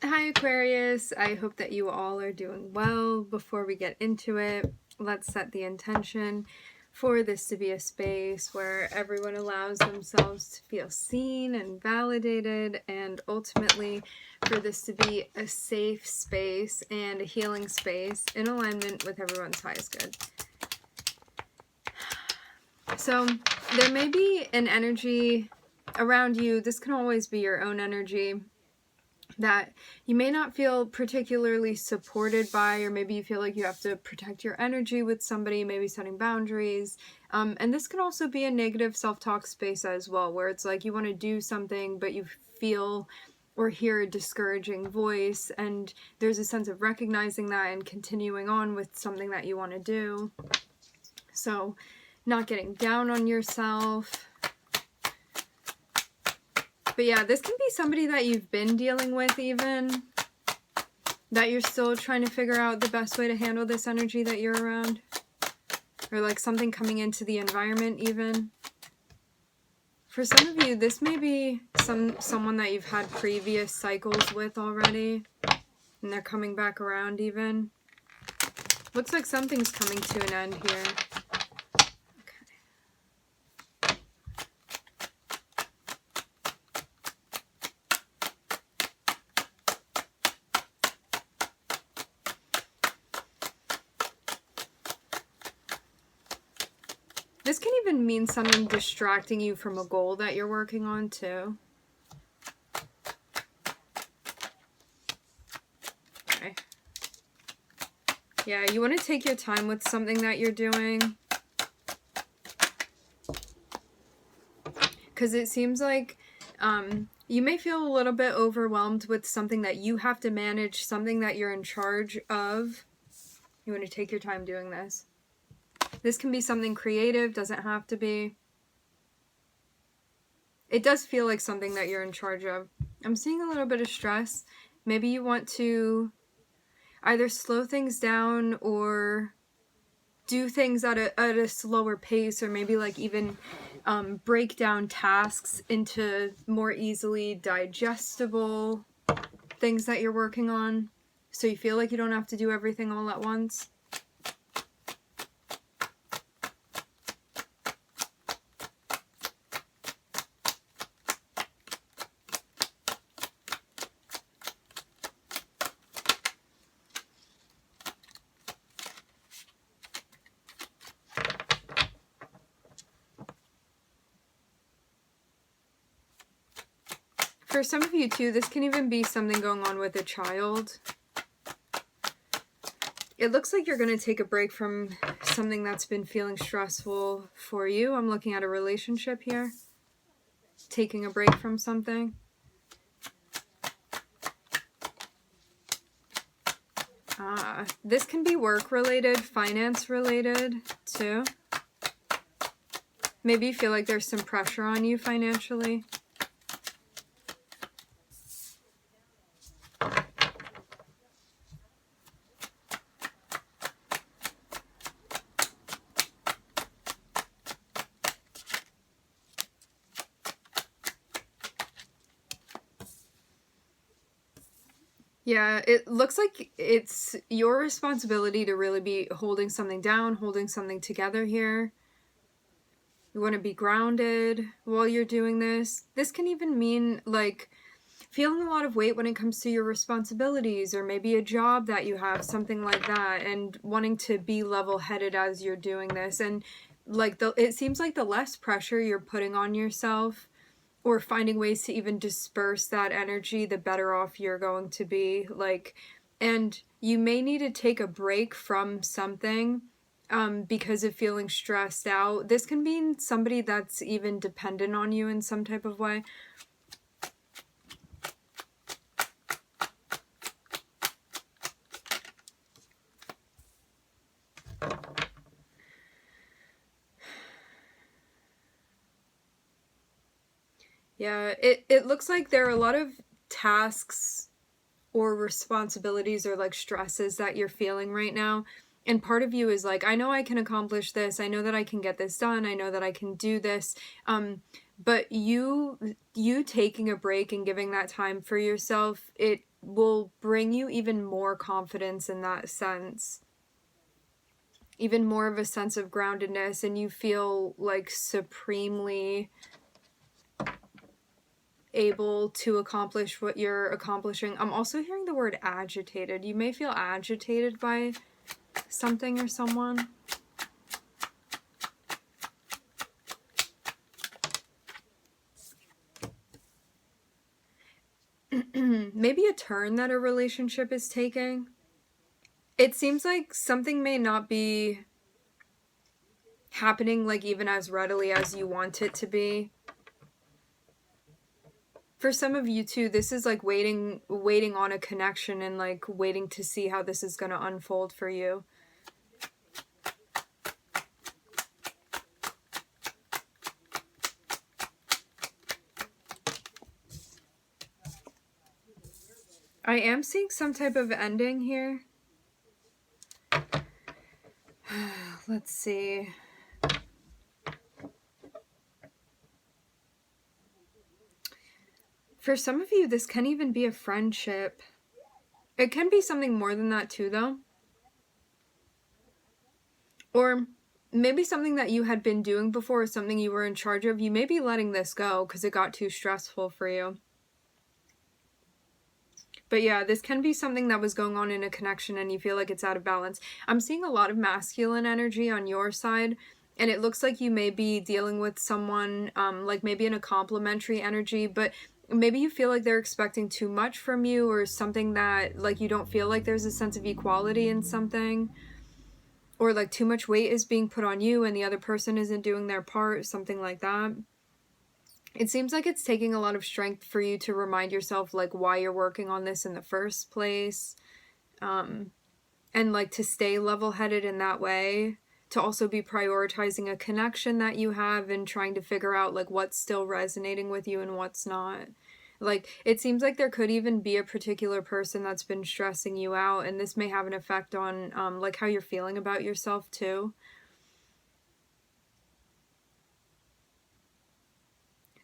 Hi Aquarius, I hope that you all are doing well. Before we get into it, let's set the intention for this to be a space where everyone allows themselves to feel seen and validated, and ultimately for this to be a safe space and a healing space in alignment with everyone's highest good. So there may be an energy around you. This can always be your own energy that you may not feel particularly supported by, or maybe you feel like you have to protect your energy with somebody, maybe setting boundaries. And this can also be a negative self-talk space as well, where it's like you want to do something, but you feel or hear a discouraging voice, and there's a sense of recognizing that and continuing on with something that you want to do. So not getting down on yourself. But yeah, this can be somebody that you've been dealing with even, that you're still trying to figure out the best way to handle this energy that you're around. Or like something coming into the environment even. For some of you, this may be someone that you've had previous cycles with already, and they're coming back around even. Looks like something's coming to an end here. This can even mean something distracting you from a goal that you're working on too. Okay. Yeah, you want to take your time with something that you're doing. Because it seems like you may feel a little bit overwhelmed with something that you have to manage, something that you're in charge of. You want to take your time doing this. This can be something creative, doesn't have to be. It does feel like something that you're in charge of. I'm seeing a little bit of stress. Maybe you want to either slow things down or do things at a slower pace, or maybe like even break down tasks into more easily digestible things that you're working on, so you feel like you don't have to do everything all at once. For some of you too, this can even be something going on with a child. It looks like you're going to take a break from something that's been feeling stressful for you. I'm looking at a relationship here. Taking a break from something. This can be work related, finance related too. Maybe you feel like there's some pressure on you financially. Yeah, it looks like it's your responsibility to really be holding something down, holding something together here. You want to be grounded while you're doing this. This can even mean like feeling a lot of weight when it comes to your responsibilities, or maybe a job that you have, something like that, and wanting to be level-headed as you're doing this. And like it seems like the less pressure you're putting on yourself, or finding ways to even disperse that energy, the better off you're going to be. Like, and you may need to take a break from something because of feeling stressed out. This can be somebody that's even dependent on you in some type of way. Yeah, it looks like there are a lot of tasks or responsibilities or like stresses that you're feeling right now. And part of you is like, I know I can accomplish this. I know that I can get this done. I know that I can do this. But you taking a break and giving that time for yourself, it will bring you even more confidence in that sense. Even more of a sense of groundedness, and you feel like supremely able to accomplish what you're accomplishing. I'm also hearing the word agitated. You may feel agitated by something or someone. Maybe a turn that a relationship is taking. It seems like something may not be happening like even as readily as you want it to be. For some of you too, this is like waiting on a connection and like waiting to see how this is going to unfold for you. I am seeing some type of ending here. Let's see. For some of you, this can even be a friendship. It can be something more than that too, though. Or maybe something that you had been doing before, or something you were in charge of. You may be letting this go because it got too stressful for you. But yeah, this can be something that was going on in a connection and you feel like it's out of balance. I'm seeing a lot of masculine energy on your side, and it looks like you may be dealing with someone like maybe in a complementary energy, but maybe you feel like they're expecting too much from you, or something that like you don't feel like there's a sense of equality in something, or like too much weight is being put on you and the other person isn't doing their part, something like that. It seems like it's taking a lot of strength for you to remind yourself like why you're working on this in the first place, and like to stay level-headed in that way, to also be prioritizing a connection that you have and trying to figure out like what's still resonating with you and what's not. Like it seems like there could even be a particular person that's been stressing you out, and this may have an effect on like how you're feeling about yourself too.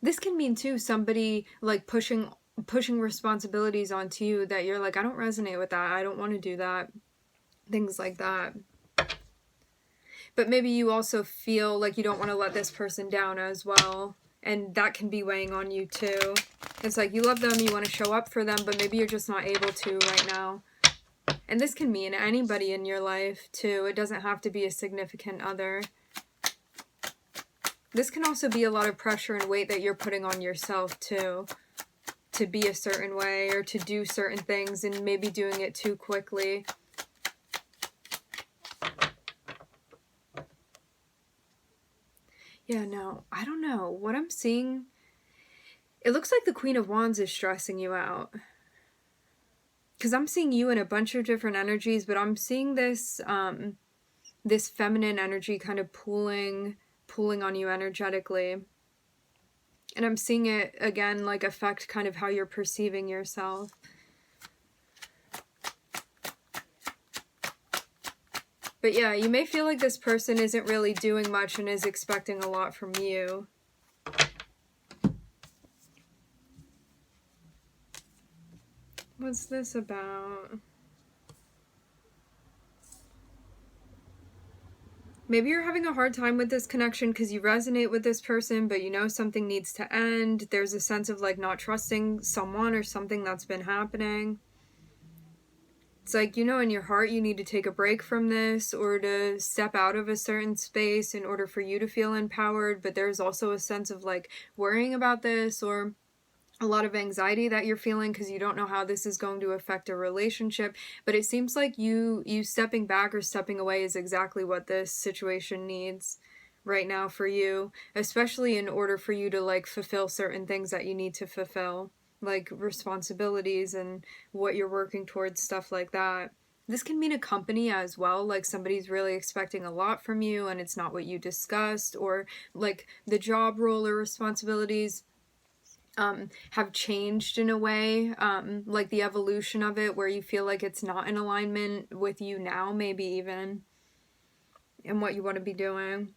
This can mean too somebody like pushing responsibilities onto you that you're like, I don't resonate with that, I don't want to do that, things like that. But maybe you also feel like you don't want to let this person down as well, and that can be weighing on you too. It's like you love them, you want to show up for them, but maybe you're just not able to right now. And this can mean anybody in your life too. It doesn't have to be a significant other. This can also be a lot of pressure and weight that you're putting on yourself too, to be a certain way or to do certain things, and maybe doing it too quickly. Yeah, no, I don't know. What I'm seeing, it looks like the Queen of Wands is stressing you out. Because I'm seeing you in a bunch of different energies, but I'm seeing this this feminine energy kind of pulling on you energetically. And I'm seeing it again like affect kind of how you're perceiving yourself. But yeah, you may feel like this person isn't really doing much and is expecting a lot from you. What's this about? Maybe you're having a hard time with this connection because you resonate with this person, but you know something needs to end. There's a sense of like not trusting someone or something that's been happening. It's like, you know, in your heart you need to take a break from this or to step out of a certain space in order for you to feel empowered, but there's also a sense of like worrying about this, or a lot of anxiety that you're feeling because you don't know how this is going to affect a relationship. But it seems like you stepping back or stepping away is exactly what this situation needs right now for you, especially in order for you to like fulfill certain things that you need to fulfill, like responsibilities and what you're working towards, stuff like that. This can mean a company as well, like somebody's really expecting a lot from you and it's not what you discussed, or like the job role or responsibilities have changed in a way, like the evolution of it, where you feel like it's not in alignment with you now, maybe even, and what you want to be doing.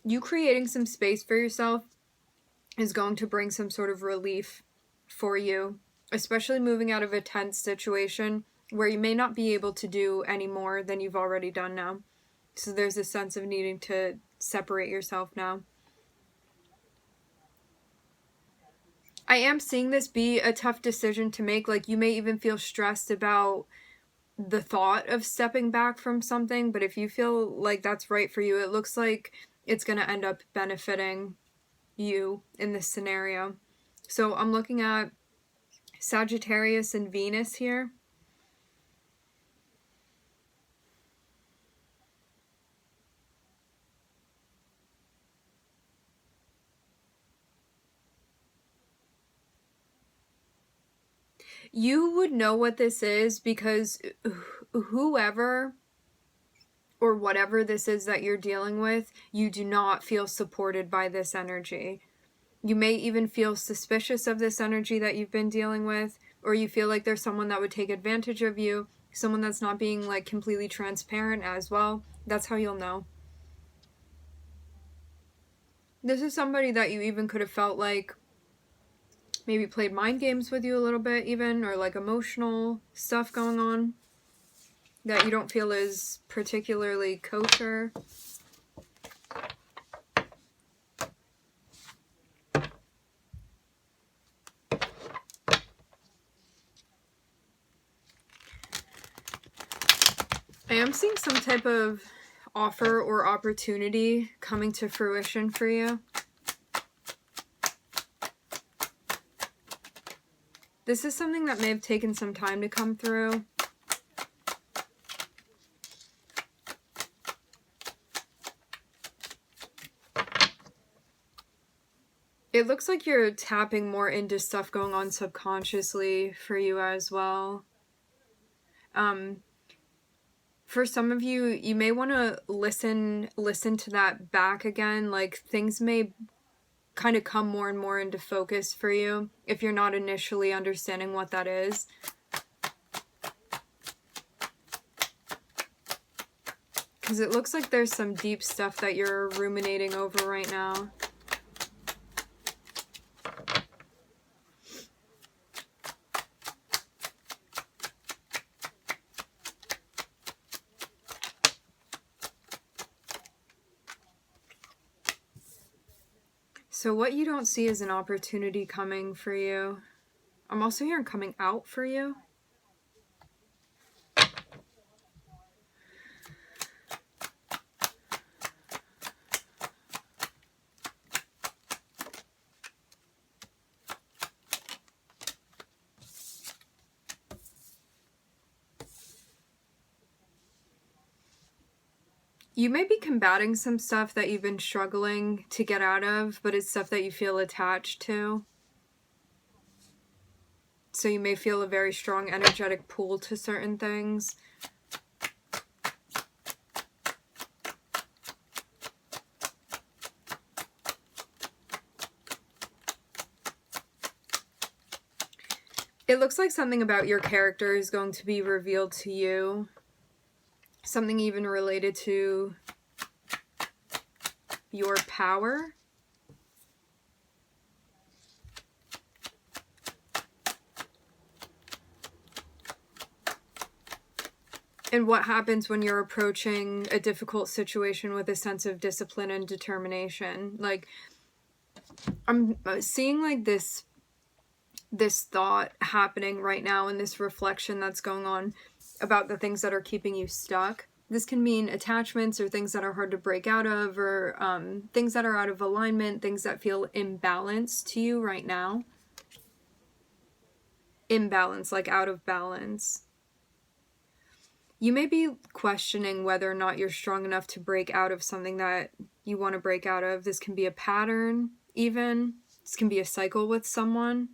You creating some space for yourself is going to bring some sort of relief for you, especially moving out of a tense situation where you may not be able to do any more than you've already done now. So there's a sense of needing to separate yourself now. I am seeing this be a tough decision to make. Like, you may even feel stressed about the thought of stepping back from something, but if you feel like that's right for you, it looks like it's going to end up benefiting you in this scenario. So I'm looking at Sagittarius and Venus here. You would know what this is because whoever or whatever this is that you're dealing with, you do not feel supported by this energy. You may even feel suspicious of this energy that you've been dealing with, or you feel like there's someone that would take advantage of you, someone that's not being like completely transparent as well. That's how you'll know. This is somebody that you even could have felt like maybe played mind games with you a little bit even, or like emotional stuff going on that you don't feel is particularly kosher. I am seeing some type of offer or opportunity coming to fruition for you. This is something that may have taken some time to come through. It looks like you're tapping more into stuff going on subconsciously for you as well. For some of you, you may want to listen to that back again. Like, things may kind of come more and more into focus for you if you're not initially understanding what that is. Because it looks like there's some deep stuff that you're ruminating over right now. So what you don't see is an opportunity coming for you. I'm also hearing coming out for you. You may be combating some stuff that you've been struggling to get out of, but it's stuff that you feel attached to. So you may feel a very strong energetic pull to certain things. It looks like something about your character is going to be revealed to you. Something even related to your power. And what happens when you're approaching a difficult situation with a sense of discipline and determination. Like, I'm seeing like this thought happening right now, and this reflection that's going on about the things that are keeping you stuck. This can mean attachments or things that are hard to break out of, or things that are out of alignment, things that feel imbalanced to you right now. Imbalance, like out of balance. You may be questioning whether or not you're strong enough to break out of something that you want to break out of. This can be a pattern, even. This can be a cycle with someone.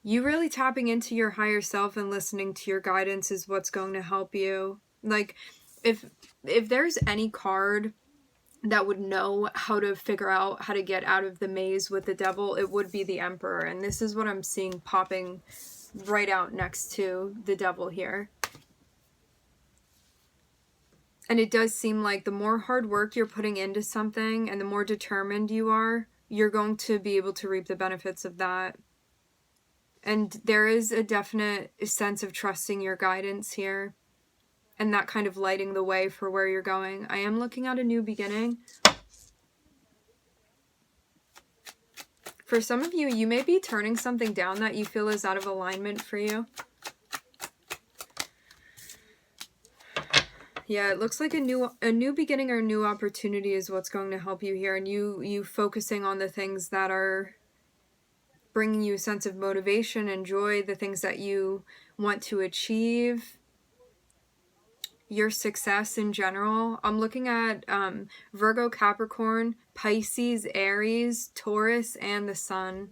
You really tapping into your higher self and listening to your guidance is what's going to help you. Like, if there's any card that would know how to figure out how to get out of the maze with the devil, it would be the Emperor. And this is what I'm seeing popping right out next to the devil here. And it does seem like the more hard work you're putting into something and the more determined you are, you're going to be able to reap the benefits of that. And there is a definite sense of trusting your guidance here and that kind of lighting the way for where you're going. I am looking at a new beginning. For some of you, you may be turning something down that you feel is out of alignment for you. Yeah, it looks like a new beginning or a new opportunity is what's going to help you here, and you focusing on the things that are bringing you a sense of motivation and joy, the things that you want to achieve, your success in general. I'm looking at Virgo, Capricorn, Pisces, Aries, Taurus, and the Sun.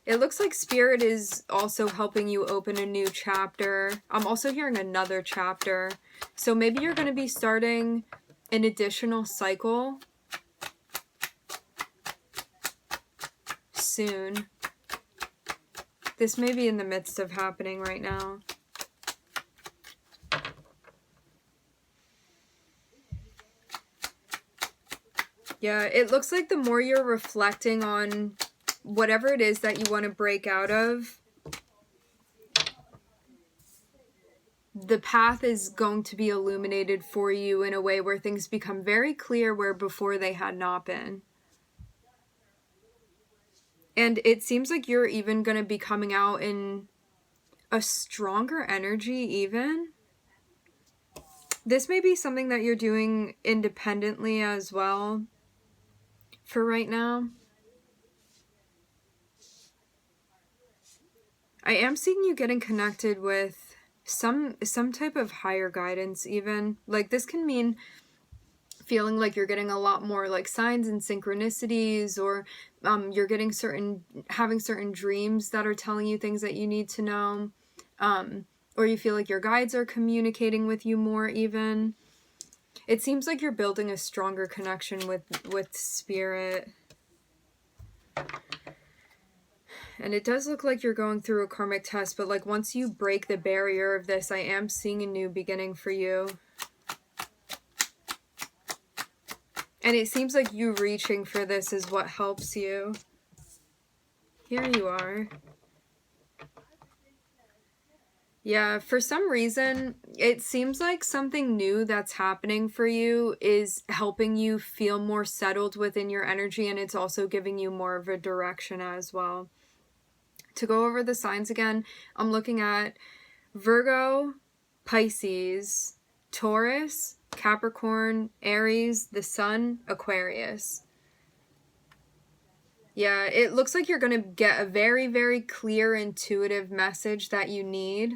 It looks like Spirit is also helping you open a new chapter. I'm also hearing another chapter. So maybe you're going to be starting an additional cycle soon. This may be in the midst of happening right now. Yeah, it looks like the more you're reflecting on whatever it is that you want to break out of, the path is going to be illuminated for you in a way where things become very clear where before they had not been. And it seems like you're even going to be coming out in a stronger energy even. This may be something that you're doing independently as well for right now. I am seeing you getting connected with some type of higher guidance even. Like this can mean feeling like you're getting a lot more like signs and synchronicities, or you're getting having certain dreams that are telling you things that you need to know, or you feel like your guides are communicating with you more even. It seems like you're building a stronger connection with Spirit. And it does look like you're going through a karmic test, but like once you break the barrier of this, I am seeing a new beginning for you. And it seems like you reaching for this is what helps you. Here you are. Yeah, for some reason, it seems like something new that's happening for you is helping you feel more settled within your energy, and it's also giving you more of a direction as well. To go over the signs again, I'm looking at Virgo, Pisces, Taurus, Capricorn, Aries, the Sun, Aquarius. Yeah, it looks like you're going to get a very, very clear, intuitive message that you need.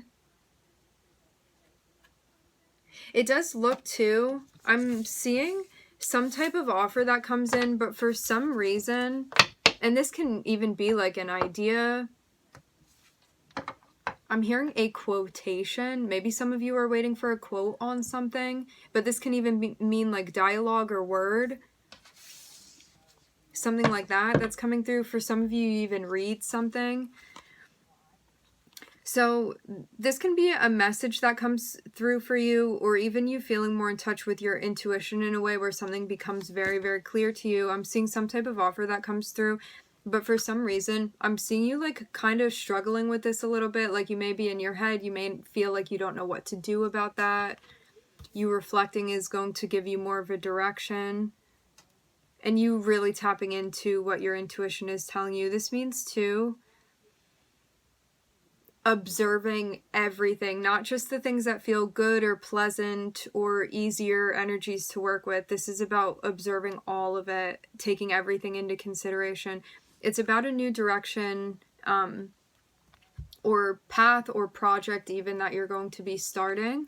It does look too, I'm seeing some type of offer that comes in, but for some reason, and this can even be like an idea, I'm hearing a quotation. Maybe some of you are waiting for a quote on something, but this can even mean like dialogue or word. Something like that that's coming through. For some of you, you even read something. So this can be a message that comes through for you, or even you feeling more in touch with your intuition in a way where something becomes very, very clear to you. I'm seeing some type of offer that comes through, but for some reason, I'm seeing you like kind of struggling with this a little bit. Like you may be in your head, you may feel like you don't know what to do about that. You reflecting is going to give you more of a direction. And you really tapping into what your intuition is telling you. This means too, observing everything, not just the things that feel good or pleasant or easier energies to work with. This is about observing all of it, taking everything into consideration. It's about a new direction or path or project even that you're going to be starting.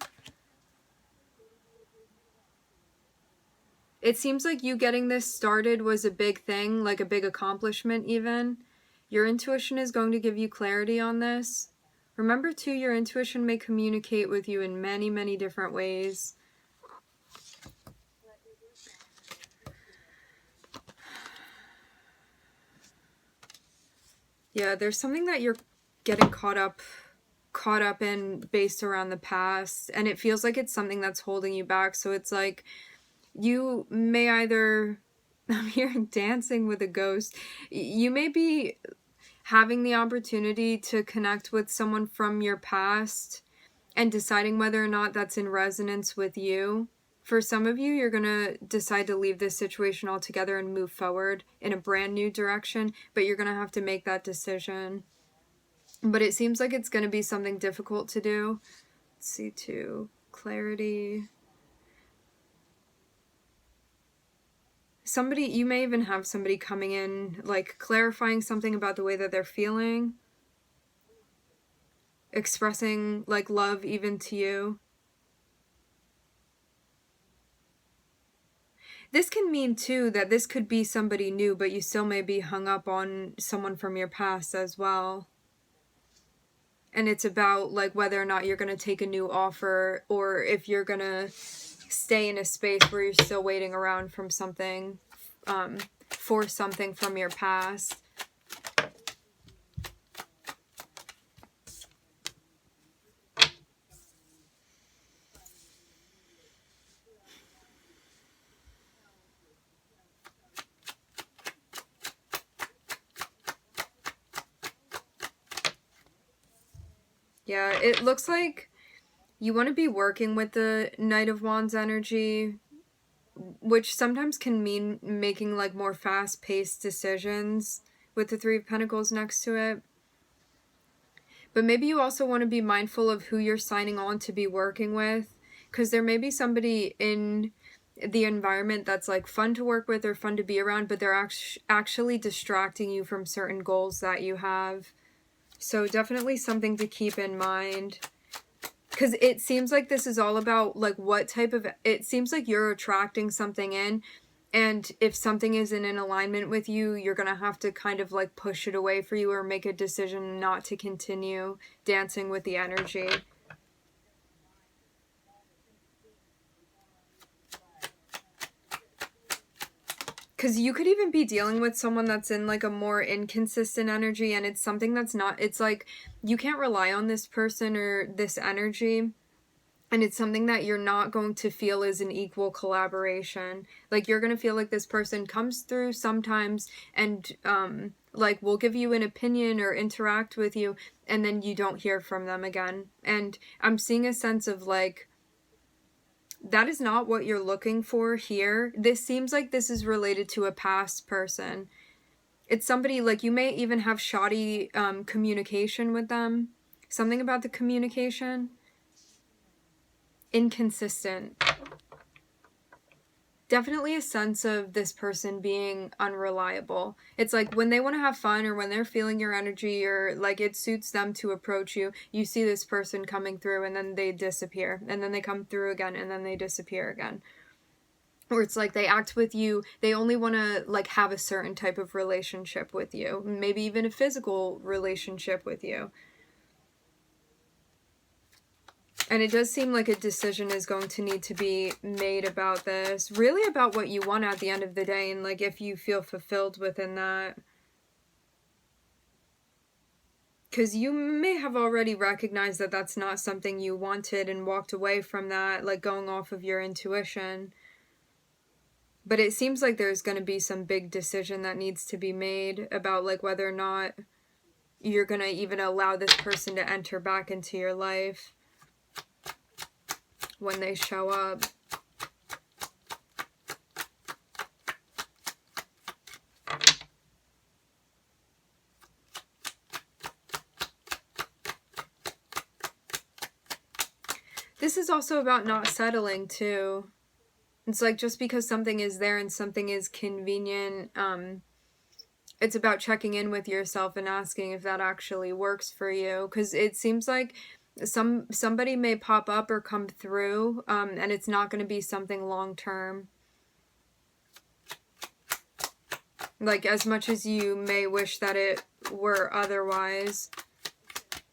It seems like you getting this started was a big thing, like a big accomplishment even. Your intuition is going to give you clarity on this. Remember too, your intuition may communicate with you in many, many different ways. Yeah, there's something that you're getting caught up caught up in based around the past, and it feels like it's something that's holding you back. So it's like you may either, I'm hearing dancing with a ghost, you may be having the opportunity to connect with someone from your past and deciding whether or not that's in resonance with you. For some of you, you're going to decide to leave this situation altogether and move forward in a brand new direction, but you're going to have to make that decision. But it seems like it's going to be something difficult to do. Let's see, too. Clarity. Somebody, you may even have somebody coming in, like, clarifying something about the way that they're feeling. Expressing, like, love even to you. This can mean, too, that this could be somebody new, but you still may be hung up on someone from your past as well. And it's about, like, whether or not you're going to take a new offer, or if you're going to stay in a space where you're still waiting around from something, for something from your past. Yeah, it looks like you want to be working with the Knight of Wands energy, which sometimes can mean making, like, more fast-paced decisions with the Three of Pentacles next to it. But maybe you also want to be mindful of who you're signing on to be working with, because there may be somebody in the environment that's, like, fun to work with or fun to be around, but they're actually distracting you from certain goals that you have. So definitely something to keep in mind. Because it seems like this is all about, like, what type of... It seems like you're attracting something in, and if something isn't in alignment with you, you're going to have to kind of, like, push it away for you or make a decision not to continue dancing with the energy. Because you could even be dealing with someone that's in, like, a more inconsistent energy, and it's something that's not... It's like you can't rely on this person or this energy, and it's something that you're not going to feel as an equal collaboration. Like, you're going to feel like this person comes through sometimes and, like, will give you an opinion or interact with you, and then you don't hear from them again. And I'm seeing a sense of, like, that is not what you're looking for here. This seems like this is related to a past person. It's somebody, like, you may even have shoddy communication with them. Something about the communication. Inconsistent. Definitely a sense of this person being unreliable. It's like when they want to have fun or when they're feeling your energy or, like, it suits them to approach you, you see this person coming through and then they disappear. And then they come through again and then they disappear again. Or it's like they act with you, they only want to, like, have a certain type of relationship with you. Maybe even a physical relationship with you. And it does seem like a decision is going to need to be made about this. Really about what you want at the end of the day, and, like, if you feel fulfilled within that. Because you may have already recognized that that's not something you wanted and walked away from that, like, going off of your intuition. But it seems like there's going to be some big decision that needs to be made about, like, whether or not you're going to even allow this person to enter back into your life when they show up. This is also about not settling, too. It's like just because something is there and something is convenient, it's about checking in with yourself and asking if that actually works for you. Because it seems like somebody may pop up or come through, and it's not going to be something long-term. Like, as much as you may wish that it were otherwise.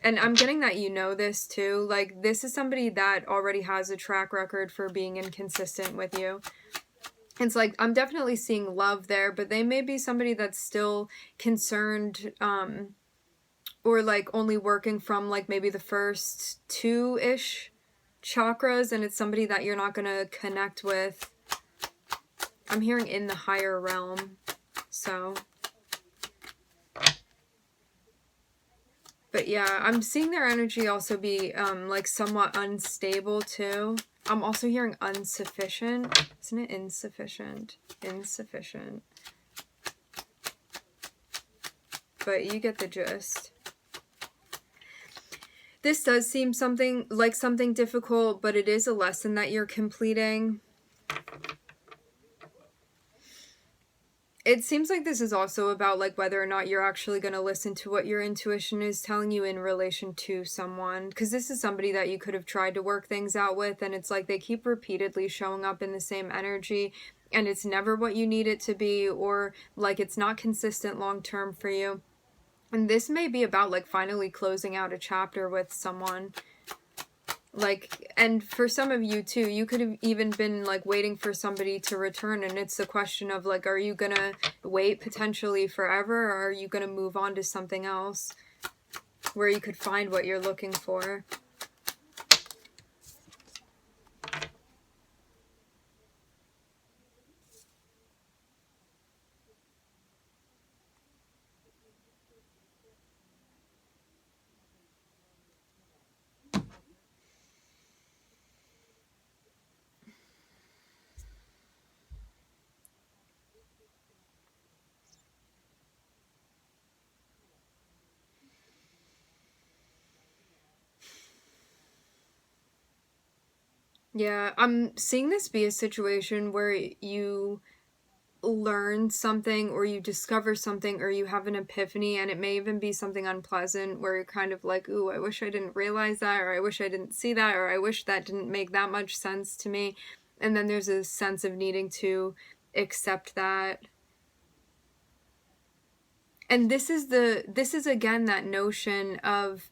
And I'm getting that you know this too. Like, this is somebody that already has a track record for being inconsistent with you. It's like, I'm definitely seeing love there, but they may be somebody that's still concerned, or like only working from like maybe the first 2-ish chakras, and it's somebody that you're not going to connect with. I'm hearing in the higher realm. So, but yeah, I'm seeing their energy also be like somewhat unstable too. I'm also hearing insufficient. Isn't it insufficient? Insufficient. But you get the gist. This does seem something difficult, but it is a lesson that you're completing. It seems like this is also about like whether or not you're actually going to listen to what your intuition is telling you in relation to someone, because this is somebody that you could have tried to work things out with, and it's like they keep repeatedly showing up in the same energy, and it's never what you need it to be, or like it's not consistent long term for you. And this may be about like finally closing out a chapter with someone. Like, and for some of you too, you could have even been like waiting for somebody to return, and it's a question of like, are you gonna wait potentially forever, or are you gonna move on to something else where you could find what you're looking for? Yeah, I'm seeing this be a situation where you learn something, or you discover something, or you have an epiphany, and it may even be something unpleasant where you're kind of like, ooh, I wish I didn't realize that, or I wish I didn't see that, or I wish that didn't make that much sense to me. And then there's a sense of needing to accept that. And this is again that notion of,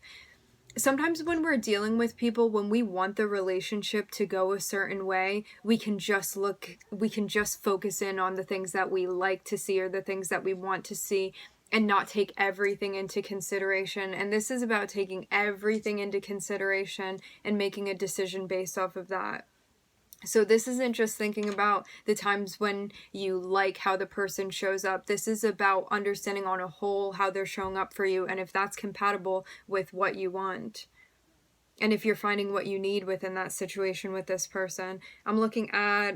sometimes when we're dealing with people, when we want the relationship to go a certain way, we can just focus in on the things that we like to see, or the things that we want to see, and not take everything into consideration. And this is about taking everything into consideration and making a decision based off of that. So this isn't just thinking about the times when you like how the person shows up. This is about understanding on a whole how they're showing up for you, and if that's compatible with what you want. And if you're finding what you need within that situation with this person. I'm looking at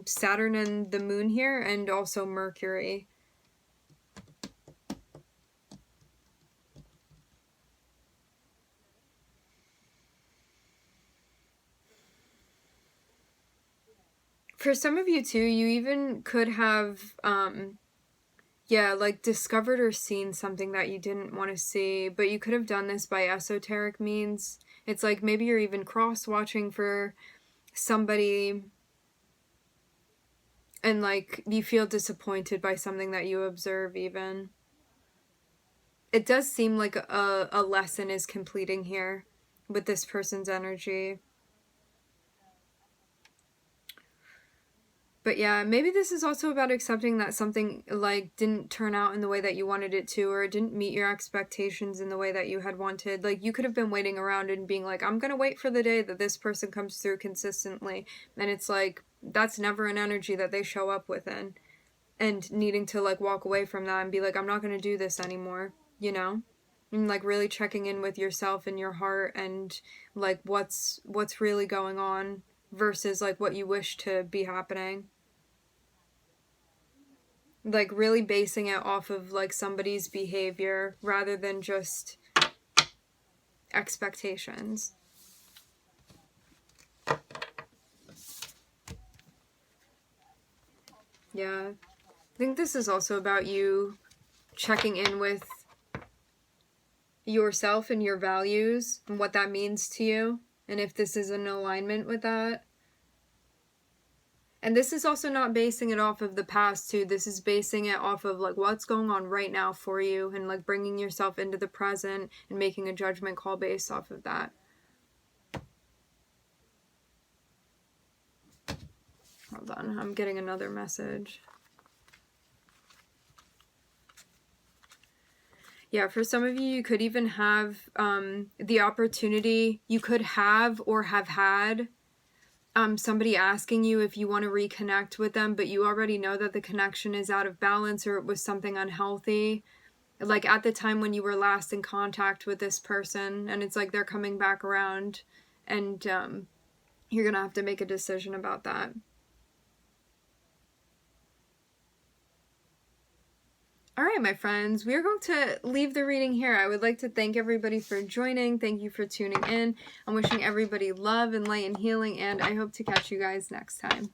Saturn and the moon here, and also Mercury. For some of you too, you even could have yeah, like discovered or seen something that you didn't want to see, but you could have done this by esoteric means. It's like maybe you're even cross-watching for somebody, and like you feel disappointed by something that you observe even. It does seem like a lesson is completing here with this person's energy. But yeah, maybe this is also about accepting that something like didn't turn out in the way that you wanted it to, or it didn't meet your expectations in the way that you had wanted. Like you could have been waiting around and being like, I'm gonna wait for the day that this person comes through consistently. And it's like, that's never an energy that they show up within. And needing to like walk away from that and be like, I'm not gonna do this anymore, you know? And like really checking in with yourself and your heart, and like what's really going on versus like what you wish to be happening. Like really basing it off of like somebody's behavior rather than just expectations. Yeah. I think this is also about you checking in with yourself and your values and what that means to you, and if this is in alignment with that. And this is also not basing it off of the past too. This is basing it off of like what's going on right now for you, and like bringing yourself into the present and making a judgment call based off of that. Hold on, I'm getting another message. Yeah, for some of you, you could even have the opportunity, you could have or have had somebody asking you if you want to reconnect with them, but you already know that the connection is out of balance or it was something unhealthy. Like at the time when you were last in contact with this person, and it's like they're coming back around, and you're going to have to make a decision about that. All right, my friends, we are going to leave the reading here. I would like to thank everybody for joining. Thank you for tuning in. I'm wishing everybody love and light and healing, and I hope to catch you guys next time.